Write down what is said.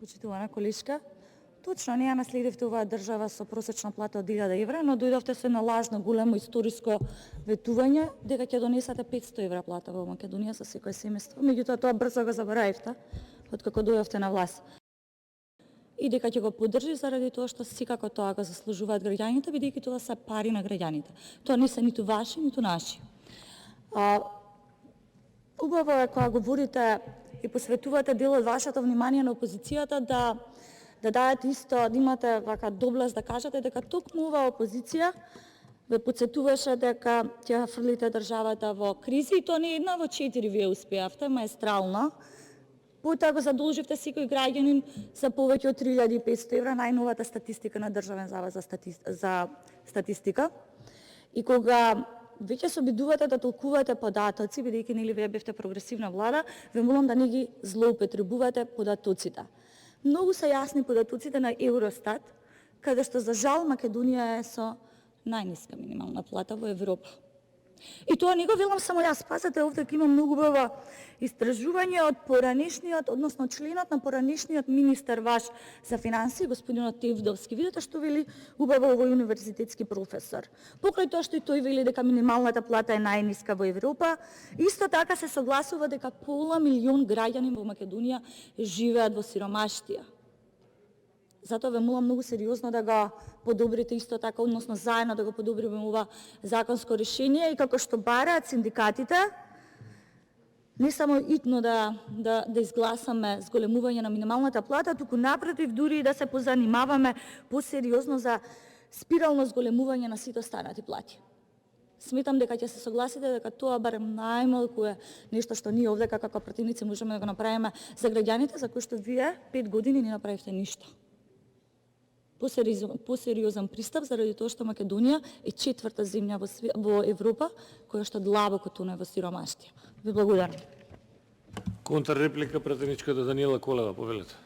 Почитувана колешка, точно не ја наследивте оваа држава со просечна плата од 1000 евра, но дојдовте со едно лажно големо историско ветување дека ќе донесете 500 евра плата во Македонија за секој семејство. Меѓутоа тоа брзо го заборавивте откако дојдовте на власт. И дека ќе го поддржи заради тоа што секако тоа го заслужуваат граѓаните, бидејќи тоа се пари на граѓаните. Тоа не се ниту ваши, ниту наши. Убаво е кога говорите и посветувате дел од вашето внимание на опозицијата да дадете исто, да имате вака доблест да кажете дека токму оваа опозиција ве подсетуваше дека ќе фрлите државата во кризи и тоа не една во 4 вие успеавте маестрално. Потоа го задолживте секој граѓанин за повеќе од 3500 евра, најновата статистика на Државен завод за статистика. И кога веќе се обидувате да толкувате податоци, бидејќи нели вие бевте прогресивна влада, ве молам да не ги злоупотребувате податоците. Многу се јасни податоците на Евростат, каде што за жал Македонија е со најниска минимална плата во Европа. И тоа не го велам само јас, пазете овде има многу убаво истражување од поранешниот, односно членот на поранешниот министер ваш за финансии, господинот Тевдовски. Видете што вели убаво овој универзитетски професор. Покрај тоа што и тој вели дека минималната плата е најниска во Европа, исто така се согласува дека пола милион граѓани во Македонија живеат во сиромаштија. Затоа ве молам многу сериозно да го подобрите исто така, односно заедно да го подобриме ова законско решение и како што бараат синдикатите, не само итно да изгласаме зголемување на минималната плата, туку напротив дури и да се позанимаваме посериозно за спирално зголемување на сите останати плати. Сметам дека ќе се согласите дека тоа барем најмалку е нешто што ние овде како противници можеме да го направиме за граѓаните, за кои што вие 5 години не направивте ништо. Посериозен пристап заради тоа што Македонија е 4-та земја во Европа која што длабоко тоне во сиромаштија. Ви благодарам. Контрреплика претеничката Даниела Колева, повелете.